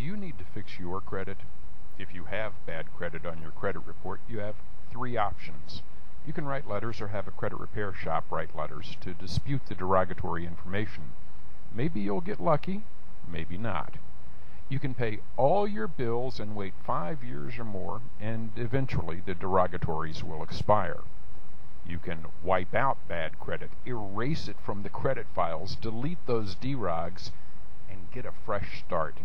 you need to fix your credit? If you have bad credit on your credit report, you have three options. You can write letters or have a credit repair shop write letters to dispute the derogatory information. Maybe you'll get lucky, maybe not. You can pay all your bills and wait 5 years or more, and eventually the derogatories will expire. You can wipe out bad credit, erase it from the credit files, delete those DEROGs, and get a fresh start.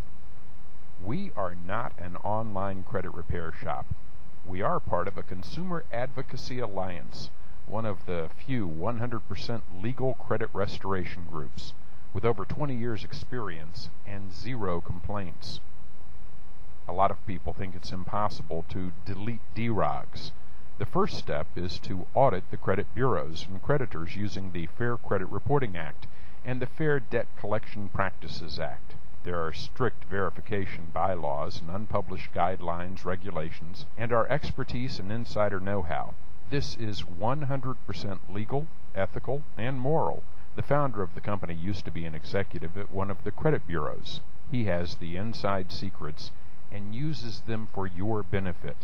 We are not an online credit repair shop. We are part of a consumer advocacy alliance, one of the few 100% legal credit restoration groups, with over 20 years experience and 0 complaints. A lot of people think it's impossible to delete DEROGs. The first step is to audit the credit bureaus and creditors using the Fair Credit Reporting Act and the Fair Debt Collection Practices Act. There are strict verification bylaws and unpublished guidelines, regulations, and our expertise and insider know-how. This is 100% legal, ethical, and moral. The founder of the company used to be an executive at one of the credit bureaus. He has the inside secrets and uses them for your benefit.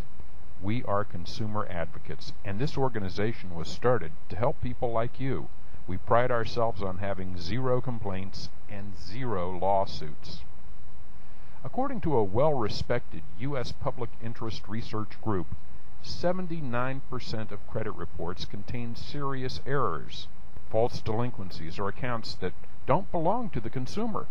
We are consumer advocates, and this organization was started to help people like you. We pride ourselves on having 0 complaints and 0 lawsuits. According to a well-respected U.S. public interest research group, 79% of credit reports contain serious errors, false delinquencies, or accounts that don't belong to the consumer.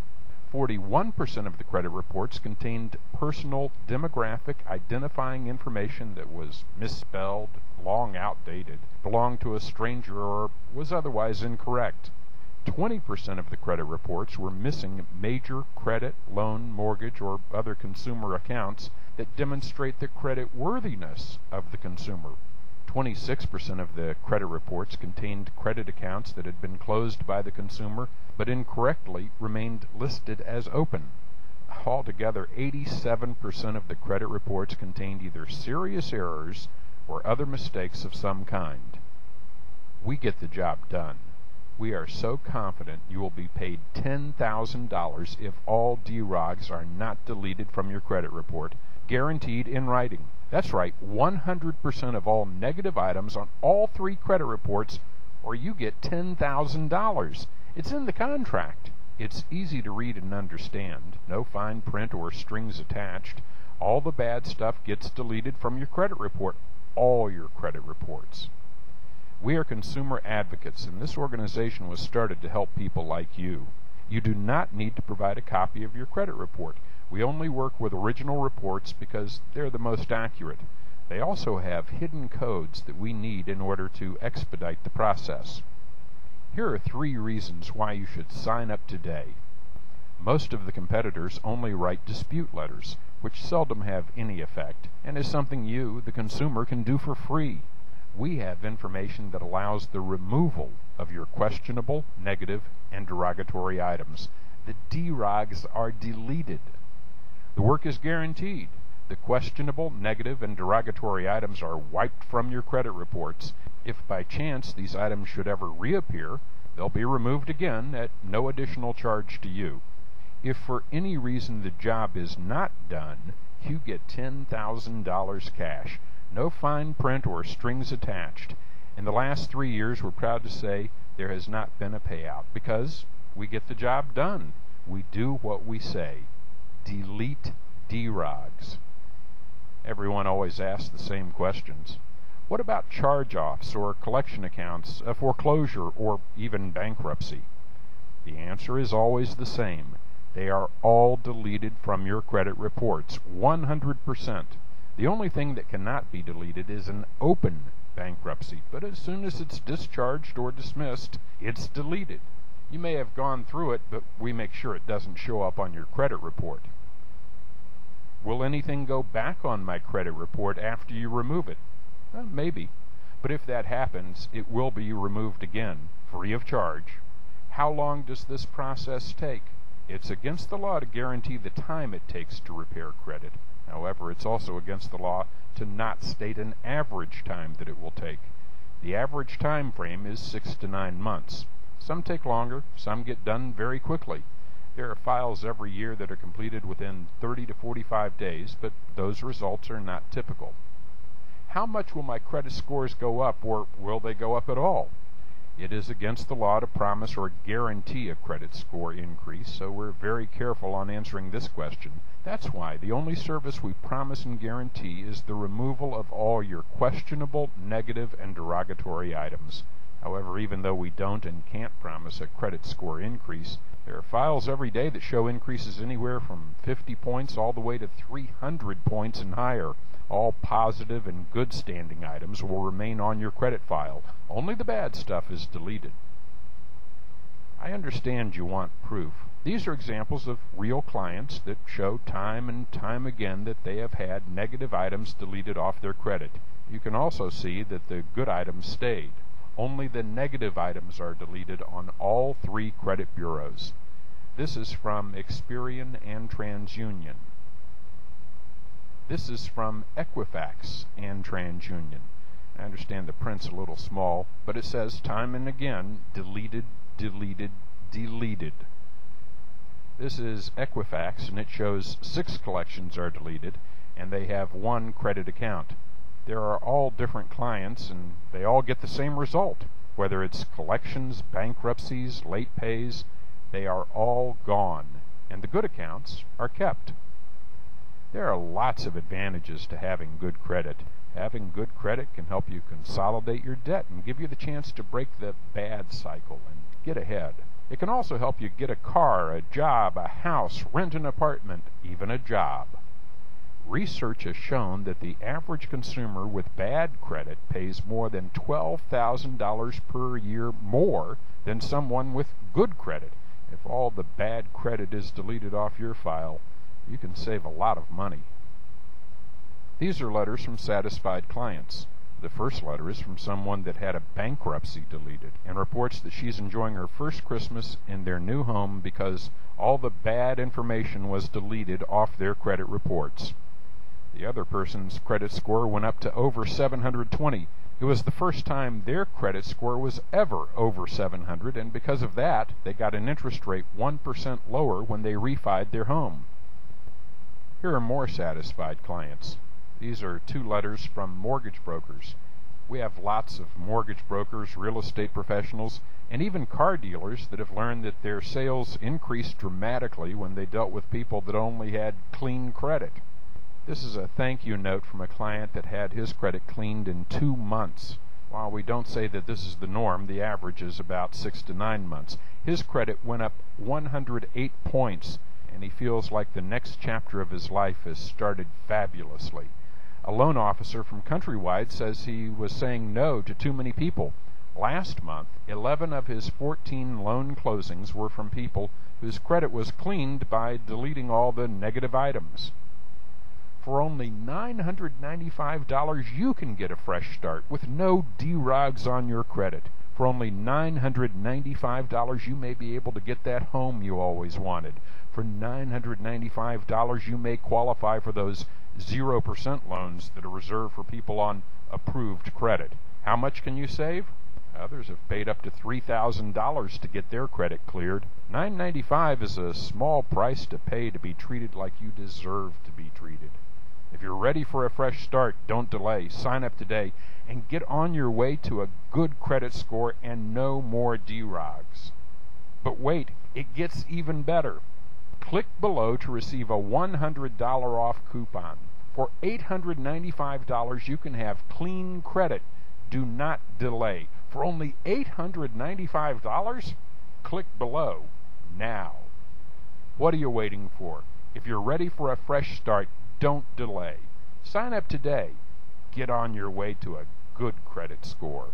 41% of the credit reports contained personal demographic identifying information that was misspelled, long outdated, belonged to a stranger, or was otherwise incorrect. 20% of the credit reports were missing major credit, loan, mortgage, or other consumer accounts that demonstrate the credit worthiness of the consumer. 26% of the credit reports contained credit accounts that had been closed by the consumer but incorrectly remained listed as open. Altogether, 87% of the credit reports contained either serious errors or other mistakes of some kind. We get the job done. We are so confident you will be paid $10,000 if all DEROGs are not deleted from your credit report, guaranteed in writing. That's right, 100% of all negative items on all 3 credit reports, or you get $10,000. It's in the contract. It's easy to read and understand. No fine print or strings attached. All the bad stuff gets deleted from your credit report. All your credit reports. We are consumer advocates, and this organization was started to help people like you. You do not need to provide a copy of your credit report. We only work with original reports because they're the most accurate. They also have hidden codes that we need in order to expedite the process. Here are 3 reasons why you should sign up today. Most of the competitors only write dispute letters, which seldom have any effect, and is something you, the consumer, can do for free. We have information that allows the removal of your questionable, negative, and derogatory items. The DEROGs are deleted. The work is guaranteed. The questionable, negative, and derogatory items are wiped from your credit reports. If by chance these items should ever reappear, they'll be removed again at no additional charge to you. If for any reason the job is not done, you get $10,000 cash. No fine print or strings attached. In the last 3 years, we're proud to say there has not been a payout because we get the job done. We do what we say. Delete DEROGs. Everyone always asks the same questions. What about charge-offs or collection accounts, a foreclosure, or even bankruptcy? The answer is always the same. They are all deleted from your credit reports, 100%. The only thing that cannot be deleted is an open bankruptcy, but as soon as it's discharged or dismissed, it's deleted. You may have gone through it, but we make sure it doesn't show up on your credit report. Will anything go back on my credit report after you remove it? Maybe. But if that happens, it will be removed again, free of charge. How long does this process take? It's against the law to guarantee the time it takes to repair credit. However, it's also against the law to not state an average time that it will take. The average time frame is 6 to 9 months. Some take longer, some get done very quickly. There are files every year that are completed within 30 to 45 days, but those results are not typical. How much will my credit scores go up, or will they go up at all? It is against the law to promise or guarantee a credit score increase, so we're very careful on answering this question. That's why the only service we promise and guarantee is the removal of all your questionable, negative, and derogatory items. However, even though we don't and can't promise a credit score increase, there are files every day that show increases anywhere from 50 points all the way to 300 points and higher. All positive and good standing items will remain on your credit file. Only the bad stuff is deleted. I understand you want proof. These are examples of real clients that show time and time again that they have had negative items deleted off their credit. You can also see that the good items stayed. Only the negative items are deleted on all 3 credit bureaus. This is from Experian and TransUnion. This is from Equifax and TransUnion. I understand the print's a little small, but it says time and again, deleted, deleted, deleted. This is Equifax, and it shows 6 collections are deleted, and they have 1 credit account. There are all different clients, and they all get the same result. Whether it's collections, bankruptcies, late pays, they are all gone, and the good accounts are kept. There are lots of advantages to having good credit. Having good credit can help you consolidate your debt and give you the chance to break the bad cycle and get ahead. It can also help you get a car, a job, a house, rent an apartment, even a job. Research has shown that the average consumer with bad credit pays more than $12,000 per year more than someone with good credit. If all the bad credit is deleted off your file, you can save a lot of money. These are letters from satisfied clients. The first letter is from someone that had a bankruptcy deleted and reports that she's enjoying her first Christmas in their new home because all the bad information was deleted off their credit reports. The other person's credit score went up to over 720. It was the first time their credit score was ever over 700, and because of that, they got an interest rate 1% lower when they refied their home. Here are more satisfied clients. These are 2 letters from mortgage brokers. We have lots of mortgage brokers, real estate professionals, and even car dealers that have learned that their sales increased dramatically when they dealt with people that only had clean credit. This is a thank you note from a client that had his credit cleaned in 2 months. While we don't say that this is the norm, the average is about 6 to 9 months. His credit went up 108 points, and he feels like the next chapter of his life has started fabulously. A loan officer from Countrywide says he was saying no to too many people. Last month, 11 of his 14 loan closings were from people whose credit was cleaned by deleting all the negative items. For only $995, you can get a fresh start with no derogs on your credit. For only $995, you may be able to get that home you always wanted. For $995, you may qualify for those 0% loans that are reserved for people on approved credit. How much can you save? Others have paid up to $3,000 to get their credit cleared. $995 is a small price to pay to be treated like you deserve to be treated. If you're ready for a fresh start, don't delay. Sign up today and get on your way to a good credit score and no more derogs. But wait, it gets even better. Click below to receive a $100 off coupon. For $895, you can have clean credit. Do not delay. For only $895, click below now. What are you waiting for? If you're ready for a fresh start, don't delay. Sign up today. Get on your way to a good credit score.